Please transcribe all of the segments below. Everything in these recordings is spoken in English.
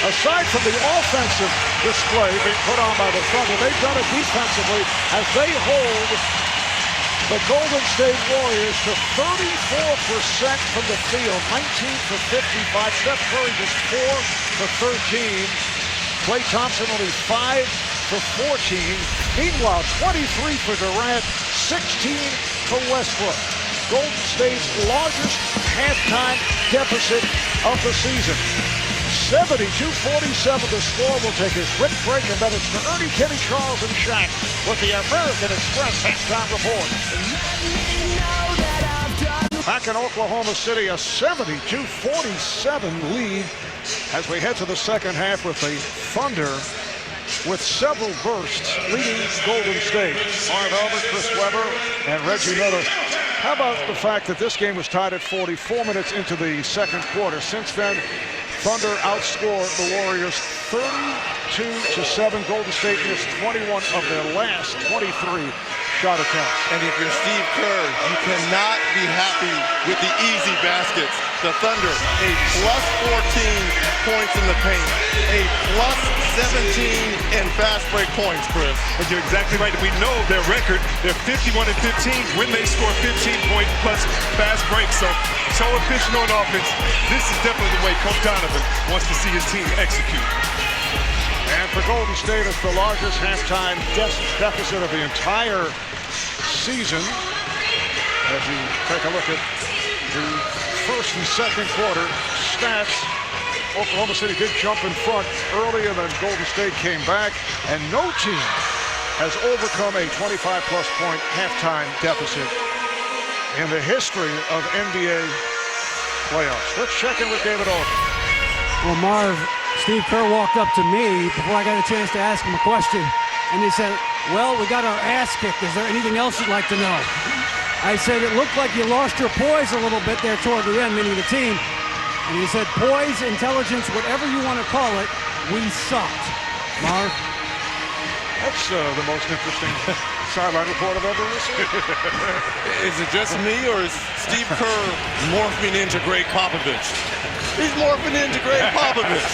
aside from the offensive display being put on by the Thunder, they've done it defensively as they hold the Golden State Warriors to 34% from the field, 19 for 55. Steph Curry just 4 for 13. Klay Thompson only 5 for 14. Meanwhile, 23 for Durant, 16 for Westbrook. Golden State's largest halftime deficit of the season. 72-47 the score. We'll take a quick break, and then it's to Ernie, Kenny, Charles, and Shaq with the American Express halftime report. Back in Oklahoma City, a 72-47 lead as we head to the second half with the Thunder with several bursts leading Golden State. Marv Albert, Chris Webber, and Reggie Miller. How about the fact that this game was tied at 44 minutes into the second quarter? Since then, Thunder outscored the Warriors 32-7. Golden State missed 21 of their last 23 shot attempts. And if you're Steve Kerr, you cannot be happy with the easy baskets. The Thunder, a plus 14 points in the paint, a plus 17 in fast break points, Chris. And you're exactly right. We know their record. They're 51-15 when they score 15 points plus fast breaks. So efficient on offense. This is definitely the way Coach Donovan wants to see his team execute. And for Golden State, it's the largest halftime deficit of the entire season. As you take a look at the first and second quarter stats, Oklahoma City did jump in front early, and then Golden State came back, and no team has overcome a 25-plus point halftime deficit in the history of NBA playoffs. Let's check in with David Aldridge. Well, Marv, Steve Kerr walked up to me before I got a chance to ask him a question, and he said, well, we got our ass kicked. Is there anything else you'd like to know? I said, it looked like you lost your poise a little bit there toward the end, meaning the team. And he said, poise, intelligence, whatever you want to call it, we sucked. Marv? That's the most interesting sideline report I've ever received. Is it just me, or is Steve Kerr morphing into Greg Popovich? He's morphing into Greg Popovich.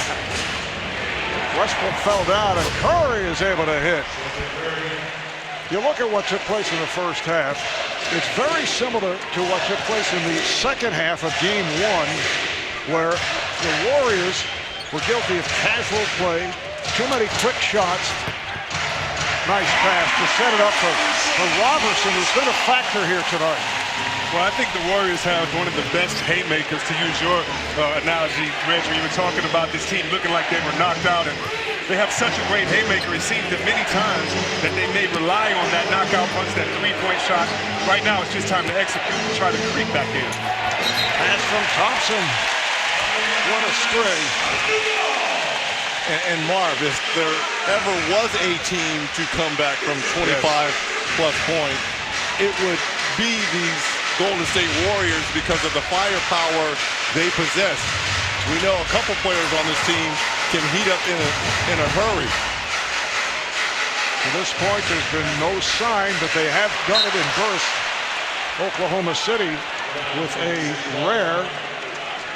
Westbrook fell down, and Curry is able to hit. You look at what took place in the first half, it's very similar to what took place in the second half of Game 1, where the Warriors were guilty of casual play, too many quick shots. Nice pass to set it up for Robertson, who's been a factor here tonight. Well, I think the Warriors have one of the best haymakers, to use your analogy, Reg, when you were talking about this team looking like they were knocked out. And they have such a great haymaker. It seems that many times that they may rely on that knockout punch, that three-point shot. Right now, it's just time to execute and try to creep back in. Pass from Thompson. What a stray. And Marv, if there ever was a team to come back from 25-plus points, it would be these Golden State Warriors because of the firepower they possess. We know a couple players on this team can heat up in a hurry. To this point, there's been no sign that they have done it in burst. Oklahoma City with a rare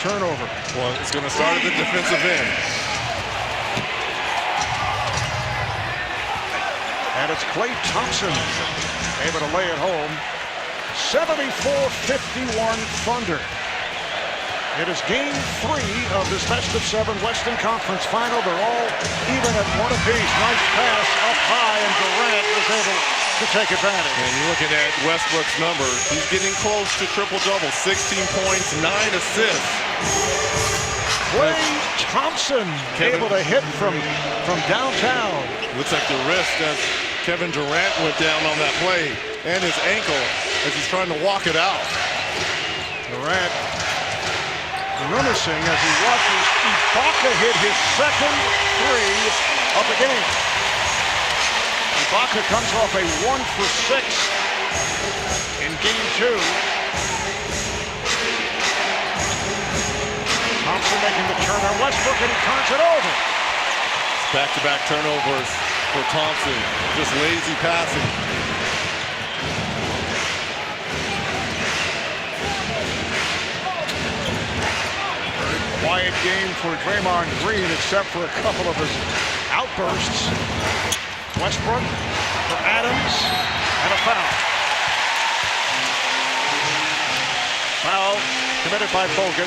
turnover. Well, it's going to start at the defensive end. And it's Klay Thompson able to lay it home. 74-51 Thunder. It is Game 3 of this best-of-7 Western Conference Final. They're all even at one apiece. Nice pass up high, and Durant was able to take advantage. And you're looking at Westbrook's numbers. He's getting close to triple-double. 16 points, 9 assists. Klay Thompson able to hit from downtown. Looks like the wrist as Kevin Durant went down on that play, and his ankle as he's trying to walk it out. Durant grimacing as he watches Ibaka hit his second three of the game. Ibaka comes off a 1-for-6 in Game 2. Thompson making the turn on Westbrook, and he turns it over. Back-to-back turnovers for Thompson. Just lazy passing. Quiet game for Draymond Green, except for a couple of his outbursts. Westbrook for Adams, and a foul. Foul committed by Bogut.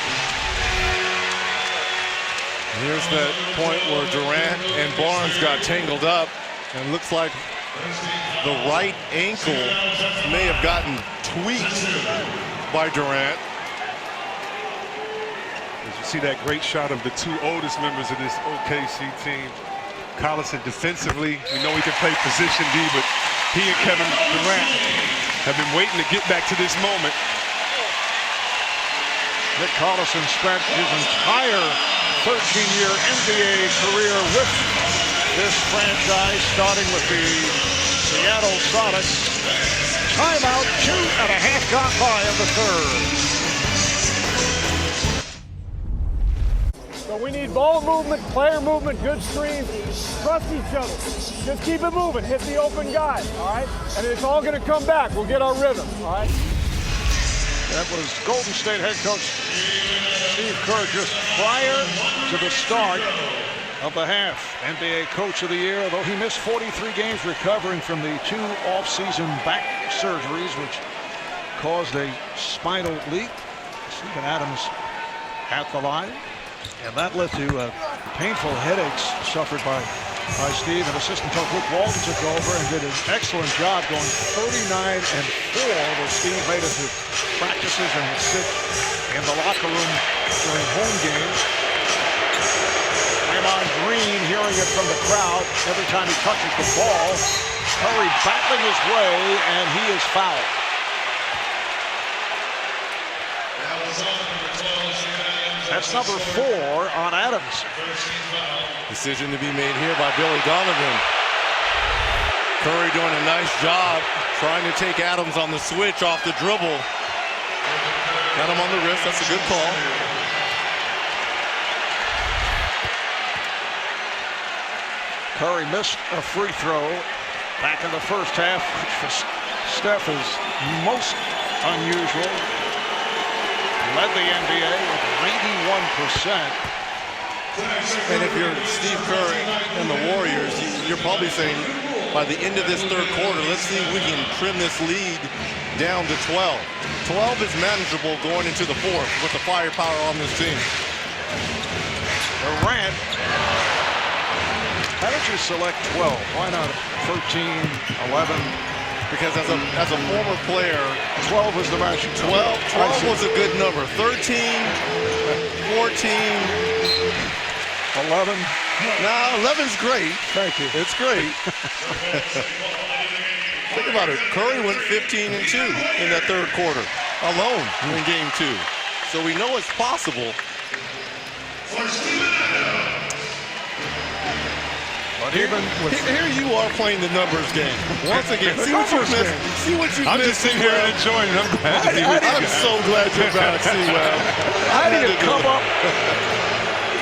Here's that point where Durant and Barnes got tangled up, and looks like the right ankle may have gotten tweaked by Durant. As you see that great shot of the two oldest members of this OKC team. Collison defensively, we know he can play position D, but he and Kevin Durant have been waiting to get back to this moment. Nick Collison spent his entire 13-year NBA career with this franchise, starting with the Seattle Sonics. Timeout, 2.5 gone by in the third. So we need ball movement, player movement, good screens, trust each other. Just keep it moving, hit the open guy, all right? And it's all gonna come back. We'll get our rhythm, all right? That was Golden State head coach Steve Kerr just prior to the start of the half. NBA Coach of the Year, although he missed 43 games recovering from the 2 off-season back surgeries, which caused a spinal leak. Steven Adams at the line. And that led to painful headaches suffered by Steve. And assistant coach Luke Walton took over and did an excellent job going 39-4. Where Steve made it to practices and would sit in the locker room during home games. Draymond Green hearing it from the crowd every time he touches the ball. Curry battling his way, and he is fouled. That's number 4 on Adams. Decision to be made here by Billy Donovan. Curry doing a nice job trying to take Adams on the switch off the dribble. Got him on the wrist. That's a good call. Curry missed a free throw back in the first half, which for Steph is most unusual. Led the NBA with 91%. And if you're Steve Kerr and the Warriors, you're probably saying by the end of this third quarter, let's see if we can trim this lead down to 12. 12 is manageable going into the fourth with the firepower on this team. Durant. How did you select 12? Why not 13, 11? Because as a former player, 12 was the magic. 12 was a good number. 13, 14, 11. No, 11's great. Thank you. It's great. Think about it. Curry went 15 and 2 in that third quarter alone in game 2. So we know it's possible. But even with here you are playing the numbers game. Once again, see what you missed. See what you I'm missed. just sitting here and enjoying it. I'm glad to be with you. I'm so glad you're back, C-Well. how do you come up,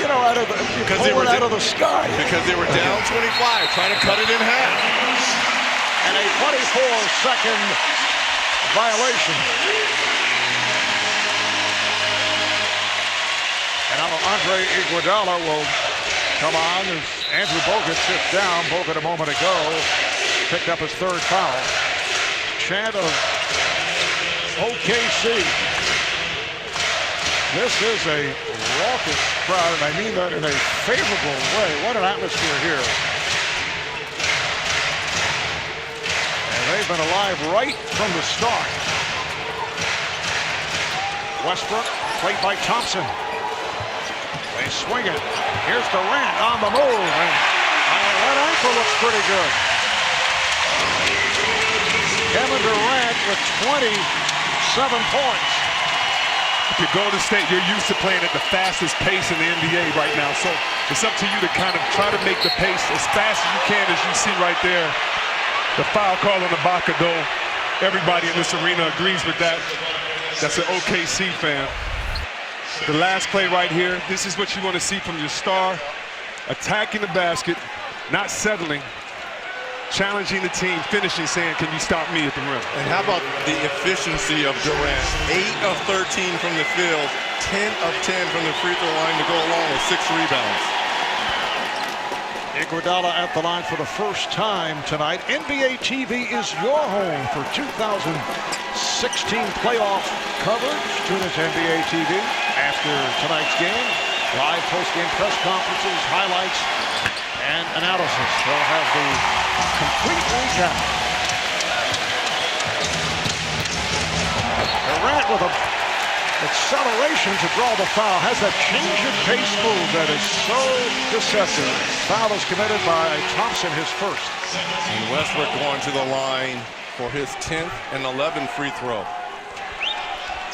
you know, out of the, out of the sky? Because they were down 25, trying to cut it in half. And a 24-second violation. And now Andre Iguodala will come on as Andrew Bogut sits down. Bogut a moment ago picked up his third foul. Chant of OKC. This is a raucous crowd, and I mean that in a favorable way. What an atmosphere here. And they've been alive right from the start. Westbrook, played by Thompson. They swing it. Here's Durant on the move, and that ankle looks pretty good. Kevin Durant with 27 points. If you're Golden State, you're used to playing at the fastest pace in the NBA right now, so it's up to you to kind of try to make the pace as fast as you can, as you see right there. The foul call on Ibaka, though. Everybody in this arena agrees with that. That's an OKC fan. The last play right here, this is what you want to see from your star. Attacking the basket, not settling, challenging the team, finishing, saying, can you stop me at the rim? And how about the efficiency of Durant? 8 of 13 from the field, 10 of 10 from the free throw line to go along with 6 rebounds. Iguodala at the line for the first time tonight. NBA TV is your home for 2016 playoff coverage. Tune into NBA TV after tonight's game. Live post-game press conferences, highlights, and analysis. They'll have the complete recap. Durant with a acceleration to draw the foul. Has a change of pace move that is so deceptive. Foul is committed by Thompson, his first. And Westbrook going to the line for his 10th and 11th free throw.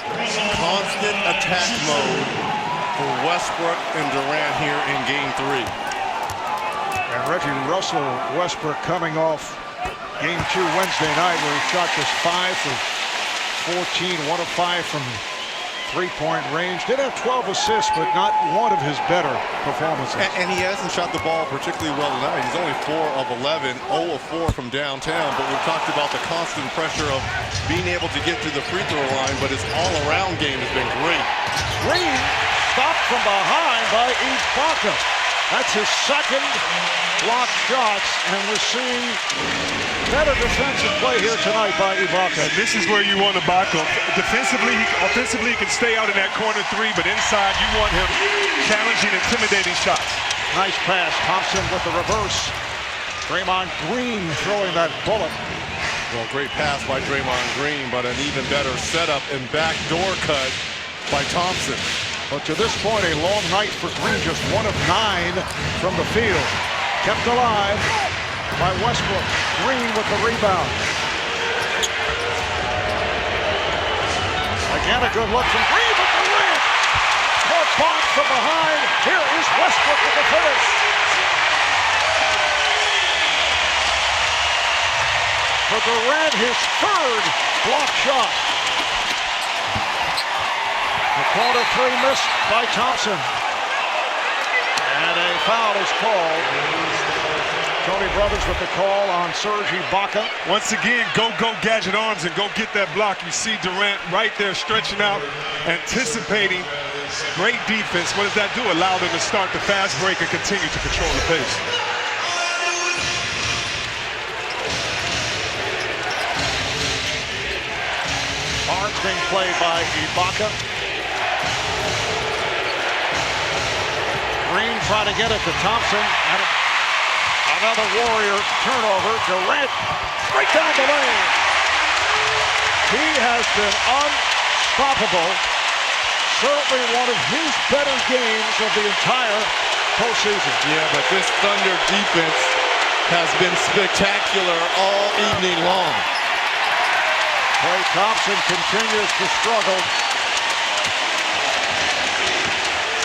Constant attack mode for Westbrook and Durant here in game 3. And Reggie Russell, Westbrook coming off game 2 Wednesday night where he shot just 5 for 14, 1 of 5 from three-point range. Did have 12 assists, but not one of his better performances. And he hasn't shot the ball particularly well tonight. He's only 4 of 11, 0 of 4 from downtown. But we've talked about the constant pressure of being able to get to the free throw line, but his all-around game has been great. Green stopped from behind by Ibaka. That's his second blocked shots, and we're seeing better defensive play here tonight by Ibaka. And this is where you want Ibaka. Defensively, offensively, he can stay out in that corner 3, but inside you want him challenging, intimidating shots. Nice pass. Thompson with the reverse. Draymond Green throwing that bullet. Well, great pass by Draymond Green, but an even better setup and backdoor cut by Thompson. But to this point, a long night for Green, just 1 of 9 from the field. Kept alive by Westbrook. Green with the rebound. Again, a good look from Green, but Durant caught from behind. Here is Westbrook with the finish. For Durant, his 3rd block shot. The corner 3 missed by Thompson. And a foul is called. Tony Brothers with the call on Serge Ibaka. Once again, go gadget arms and go get that block. You see Durant right there stretching out, anticipating. Great defense. What does that do? Allow them to start the fast break and continue to control the pace. Barnes being played by Ibaka. Green trying to get it to Thompson. And another Warrior turnover. Durant right down the lane. He has been unstoppable. Certainly one of his better games of the entire postseason. Yeah, but this Thunder defense has been spectacular all evening long. Klay Thompson continues to struggle.